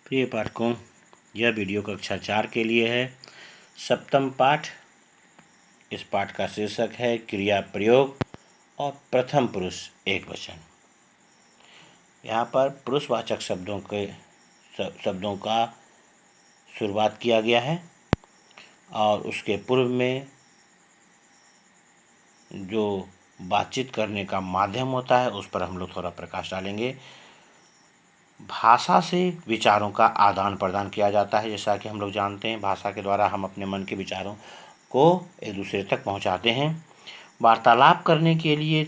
प्रिय पाठकों, यह वीडियो कक्षा 4 के लिए है। सप्तम पाठ। इस पाठ का शीर्षक है क्रिया प्रयोग और प्रथम पुरुष एकवचन। यहाँ पर पुरुषवाचक शब्दों का शुरुआत किया गया है और उसके पूर्व में जो बातचीत करने का माध्यम होता है उस पर हम लोग थोड़ा प्रकाश डालेंगे। भाषा से विचारों का आदान प्रदान किया जाता है। जैसा कि हम लोग जानते हैं, भाषा के द्वारा हम अपने मन के विचारों को एक दूसरे तक पहुंचाते हैं। वार्तालाप करने के लिए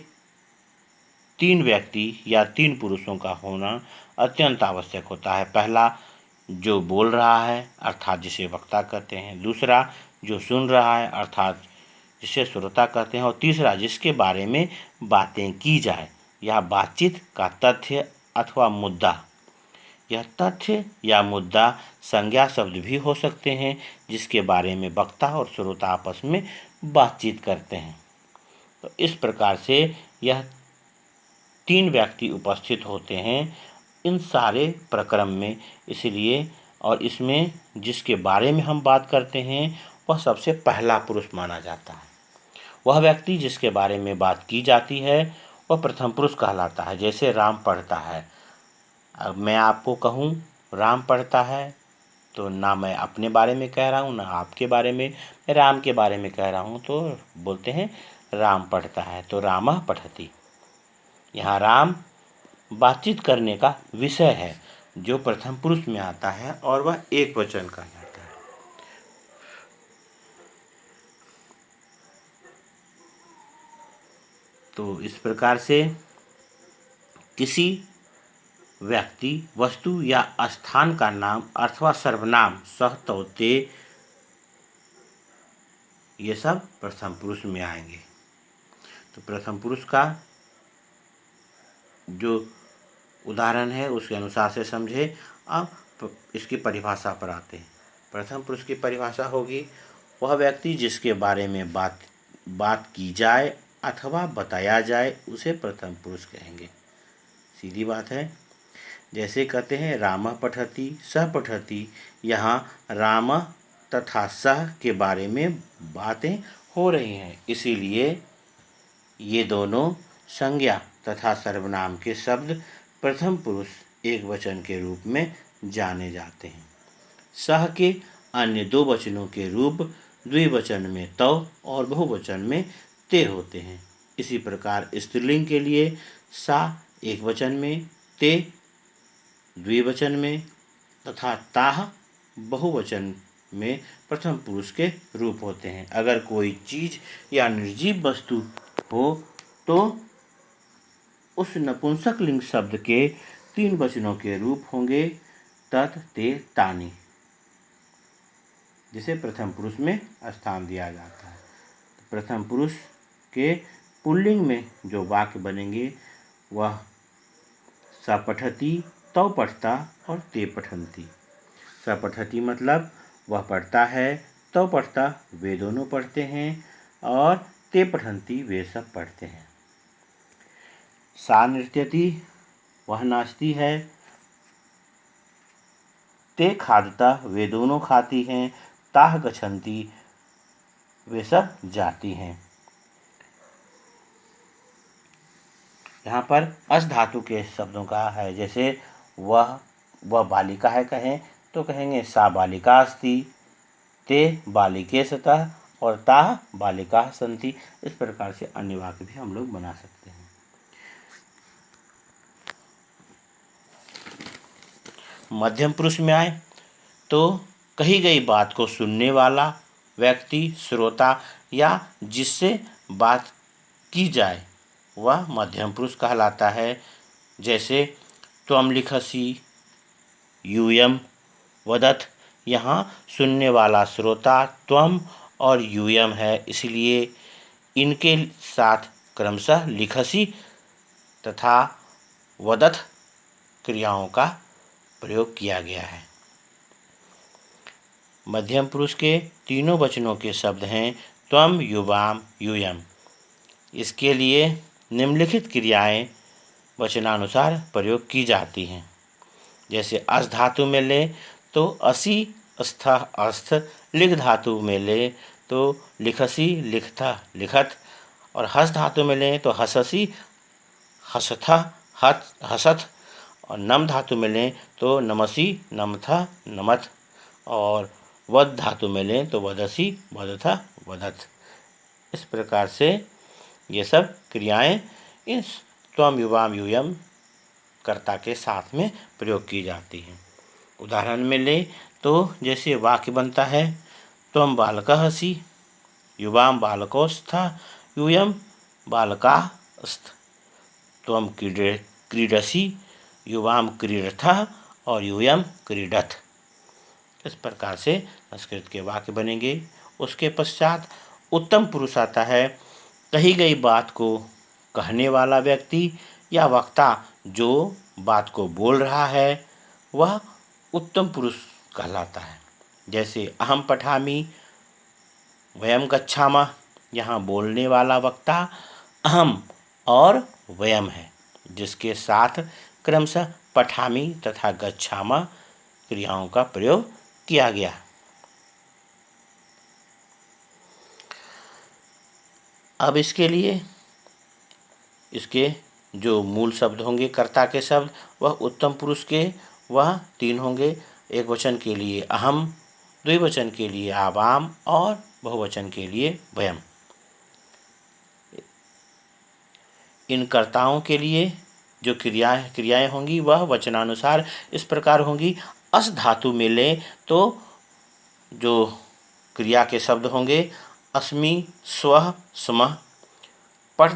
3 व्यक्ति या 3 पुरुषों का होना अत्यंत आवश्यक होता है। पहला, जो बोल रहा है अर्थात जिसे वक्ता कहते हैं। दूसरा, जो सुन रहा है अर्थात जिसे श्रोता कहते हैं। और तीसरा, जिसके बारे में बातें की जाए या बातचीत का तथ्य अथवा मुद्दा। यह तथ्य या मुद्दा संज्ञा शब्द भी हो सकते हैं, जिसके बारे में वक्ता और श्रोता आपस में बातचीत करते हैं। तो इस प्रकार से यह 3 व्यक्ति उपस्थित होते हैं इन सारे प्रक्रम में। इसलिए और इसमें जिसके बारे में हम बात करते हैं वह सबसे पहला पुरुष माना जाता है। वह व्यक्ति जिसके बारे में बात की जाती है वह प्रथम पुरुष कहलाता है। जैसे राम पढ़ता है, अब मैं आपको कहूँ राम पढ़ता है तो ना मैं अपने बारे में कह रहा हूँ ना आपके बारे में, मैं राम के बारे में कह रहा हूँ, तो बोलते हैं राम पढ़ता है। तो रामः पठति। यहाँ राम बातचीत करने का विषय है जो प्रथम पुरुष में आता है और वह एक वचन कहलाता है। तो इस प्रकार से किसी व्यक्ति, वस्तु या स्थान का नाम अथवा सर्वनाम, सहतौते, ये सब प्रथम पुरुष में आएंगे। तो प्रथम पुरुष का जो उदाहरण है उसके अनुसार से समझे। अब इसकी परिभाषा पर आते हैं। प्रथम पुरुष की परिभाषा होगी वह व्यक्ति जिसके बारे में बात की जाए अथवा बताया जाए उसे प्रथम पुरुष कहेंगे। सीधी बात है। जैसे कहते हैं रामः पठति, सः पठति। यहाँ राम तथा सः के बारे में बातें हो रही हैं, इसीलिए ये दोनों संज्ञा तथा सर्वनाम के शब्द प्रथम पुरुष एकवचन के रूप में जाने जाते हैं। सः के अन्य 2 वचनों के रूप द्विवचन में तौ और बहुवचन में ते होते हैं। इसी प्रकार स्त्रीलिंग के लिए सा एकवचन में, ते द्विवचन में तथा ताह बहुवचन में प्रथम पुरुष के रूप होते हैं। अगर कोई चीज या निर्जीव वस्तु हो तो उस नपुंसक लिंग शब्द के 3 वचनों के रूप होंगे तत्, ते, तानि, जिसे प्रथम पुरुष में स्थान दिया जाता है। प्रथम पुरुष के पुल्लिंग में जो वाक्य बनेंगे वह स पठति, तौ पठता और ते पठन्ति। स पठति मतलब वह पढ़ता है, तौ पढ़ता वे दोनों पढ़ते हैं और ते पठन्ति वे सब पढ़ते हैं। सा नृत्यति वह नाचती है, ते खादता वे दोनों खाती हैं, ताह गच्छन्ति वे सब जाती हैं। यहाँ पर अस धातु के शब्दों का है। जैसे वह बालिका है कहें तो कहेंगे सा बालिका अस्ति, ते बालिके सतः और ताः बालिका सन्ति। इस प्रकार से अन्य वाक्य भी हम लोग बना सकते हैं। मध्यम पुरुष में आए तो कही गई बात को सुनने वाला व्यक्ति, श्रोता या जिससे बात की जाए वह मध्यम पुरुष कहलाता है। जैसे त्वं लिखसि, यूयं वदत्। यहाँ सुनने वाला श्रोता त्वं और यूयं है, इसलिए इनके साथ क्रमशः लिखसि तथा वदत् क्रियाओं का प्रयोग किया गया है। मध्यम पुरुष के तीनों वचनों के शब्द हैं त्वं, युवाम, यूयं। इसके लिए निम्नलिखित क्रियाएं वचनानुसार प्रयोग की जाती हैं। जैसे अस धातु में लें तो असी अस्थ अस्थ, लिख धातु में लें तो लिखसी लिखता लिखत, और हस धातु में लें तो हससी हसथा हत हसथ, और नम धातु में लें तो नमसी नमथा नमथ, और वद धातु में लें तो वदसी वदथा वदथ। इस प्रकार से ये सब क्रियाएं इन त्वम युवाम यूयम कर्ता के साथ में प्रयोग की जाती हैं। उदाहरण में ले तो जैसे वाक्य बनता है त्वम बालकः युवाम बालकोस्था यूयम बालकास्थ, त्वम क्रीडसी युवाम क्रीडथः और यूयम क्रीडथ। इस प्रकार से संस्कृत के वाक्य बनेंगे। उसके पश्चात उत्तम पुरुष आता है। कही गई बात को कहने वाला व्यक्ति या वक्ता जो बात को बोल रहा है वह उत्तम पुरुष कहलाता है। जैसे अहम पठामि वयम गच्छामः, यहाँ बोलने वाला वक्ता अहम और वयम है, जिसके साथ क्रमशः पठामि तथा गच्छामः क्रियाओं का प्रयोग किया गया। अब इसके लिए इसके जो मूल शब्द होंगे कर्ता के शब्द वह उत्तम पुरुष के वह 3 होंगे। एक वचन के लिए अहम, द्विवचन के लिए आवाम और बहुवचन के लिए वयम। इन कर्ताओं के लिए जो क्रियाएं होंगी वह वचनानुसार इस प्रकार होंगी। अस धातु में लें तो जो क्रिया के शब्द होंगे अस्मि स्वः स्मः। पठ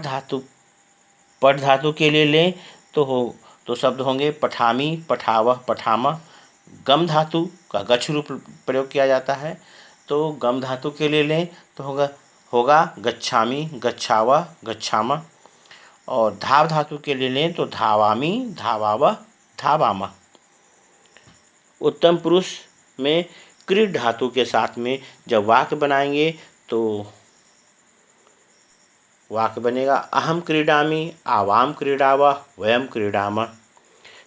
धातु के लिए लें तो शब्द होंगे पठामि पठावह पठामः। गम धातु का गच्छ रूप प्रयोग किया जाता है, तो गम धातु के लिए लें तो होगा गच्छामि गच्छावह गच्छामः। और धाव धातु के लिए लें तो धावामि धावावह धावामः। उत्तम पुरुष में क्रीड धातु के साथ में जब वाक्य बनाएंगे तो वाक्य बनेगा अहम क्रीडामि आवाम क्रीडावः वयम क्रीडामः।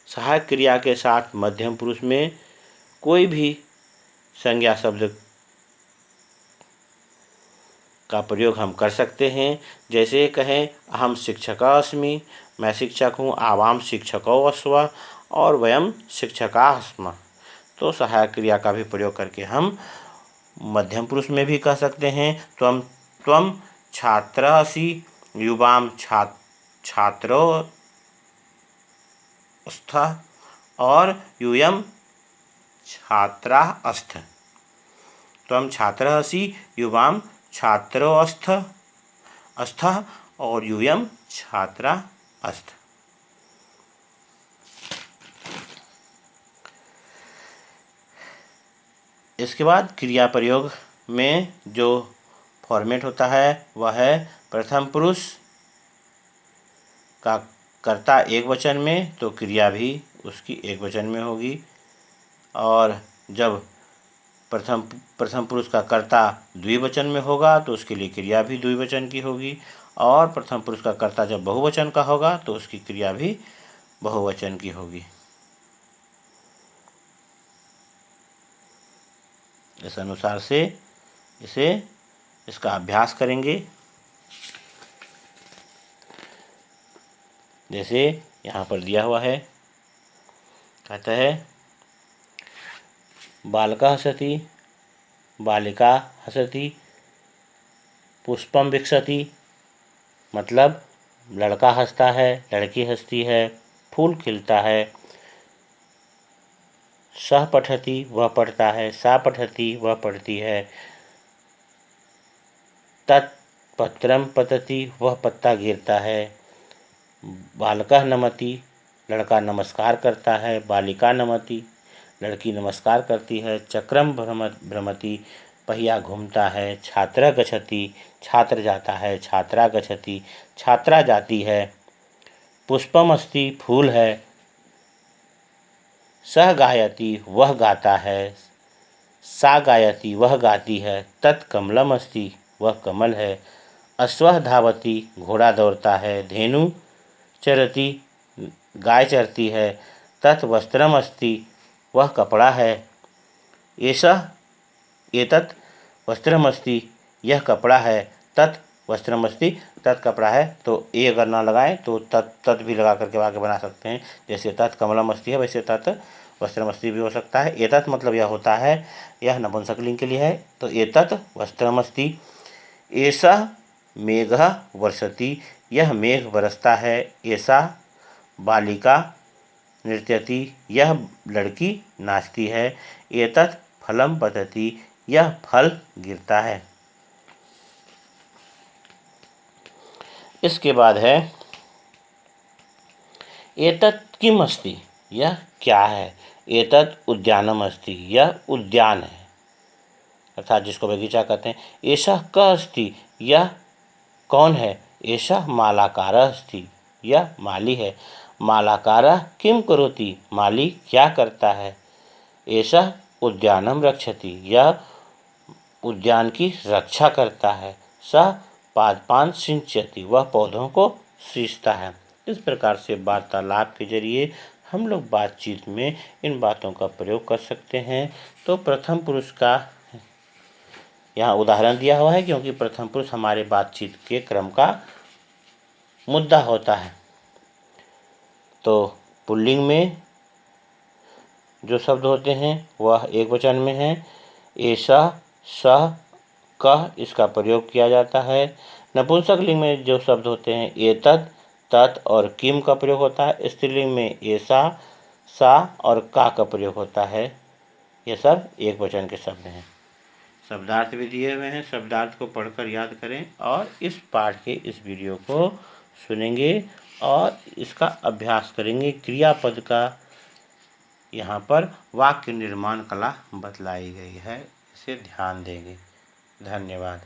सहायक क्रिया के साथ मध्यम पुरुष में कोई भी संज्ञा शब्द का प्रयोग हम कर सकते हैं। जैसे कहें अहम शिक्षकः अस्मि, मैं शिक्षक हूँ, आवाम शिक्षको अस्व और वयम शिक्षकाः स्मः। तो सहायक क्रिया का भी प्रयोग करके हम मध्यम पुरुष में भी कह सकते हैं। त्वम छात्रः असि युवाम छात्रो स्तः और यूयम छात्राः अस्थ। त्वम छात्रः असि युवाम छात्रो अस्थः और यूयम छात्रा अस्थ। इसके बाद क्रिया प्रयोग में जो फॉर्मेट होता है वह है प्रथम पुरुष का कर्ता एक वचन में तो क्रिया भी उसकी एक वचन में होगी, और जब प्रथम पुरुष का कर्ता द्विवचन में होगा तो उसके लिए क्रिया भी द्विवचन की होगी, और प्रथम पुरुष का कर्ता जब बहुवचन का होगा तो उसकी क्रिया भी बहुवचन की होगी। इस अनुसार से इसका अभ्यास करेंगे। जैसे यहाँ पर दिया हुआ है, कहता है बालकः हसति बालिका हसति पुष्पम विकसति, मतलब लड़का हंसता है लड़की हंसती है, फूल खिलता है। सः पठति वह पढ़ता है, सा पठति वह पढ़ती है। तत् पत्रम पतति वह पत्ता गिरता है। बालकः नमति लड़का नमस्कार करता है, बालिका नमति लड़की नमस्कार करती है। चक्रम भ्रमति पहिया घूमता है। छात्रः गच्छति छात्र जाता है, छात्रा गच्छति छात्रा जाती है। पुष्पम अस्ति फूल है। सः गायति वह गाता है, सा गायति वह गाती है। तत् कमलम अस्ति वह कमल है। अश्वः धावति घोड़ा दौड़ता है। धेनु चरति गाय चरती है। तत् वस्त्रमस्ति, वह कपड़ा है। एषः एतत् वस्त्रमस्ति, यह कपड़ा है। तत् वस्त्रमस्ति, तत् कपड़ा है। तो ए अगर ना लगाएं तो तत् भी लगा करके वाक्य बना सकते हैं। जैसे तत् कमलमस्ति है, वैसे तत् वस्त्रमस्ति भी हो सकता है। एतत् मतलब यह होता है, यह नपुंसकलिंग के लिए है, तो एतत् वस्त्रमस्ति। एषः मेघः वर्षति, यह मेघ बरसता है। एषा बालिका नृत्यति, यह लड़की नाचती है। एतत् फलं पतति, यह फल गिरता है। इसके बाद है एतत् किम अस्ति, यह क्या है। एतत् उद्यानम अस्ति, यह उद्यान है, अर्थात जिसको बगीचा कहते हैं। एषः कः अस्ति, यह कौन है। एषः मालाकारः अस्ति, यह माली है। मालाकारः किं करोति, माली क्या करता है। एषः उद्यानं रक्षति, यह उद्यान की रक्षा करता है। सः पादपान् सिंचयति, वह पौधों को सींचता है। इस प्रकार से वार्तालाप के जरिए हम लोग बातचीत में इन बातों का प्रयोग कर सकते हैं। तो प्रथम पुरुष का यहाँ उदाहरण दिया हुआ है, क्योंकि प्रथम पुरुष हमारे बातचीत के क्रम का मुद्दा होता है। तो पुल्लिंग में जो शब्द होते हैं वह एक वचन में है। एषः, सः, कः इसका प्रयोग किया जाता है। नपुंसकलिंग में जो शब्द होते हैं एतत्, तत् और किम का प्रयोग होता है। स्त्रीलिंग में एषा, सा और का प्रयोग होता है। ये सब एक वचन के शब्द हैं। शब्दार्थ भी दिए हुए हैं, शब्दार्थ को पढ़कर याद करें और इस पाठ के इस वीडियो को सुनेंगे और इसका अभ्यास करेंगे। क्रियापद का यहाँ पर वाक्य निर्माण कला बतलाई गई है, इसे ध्यान देंगे। धन्यवाद।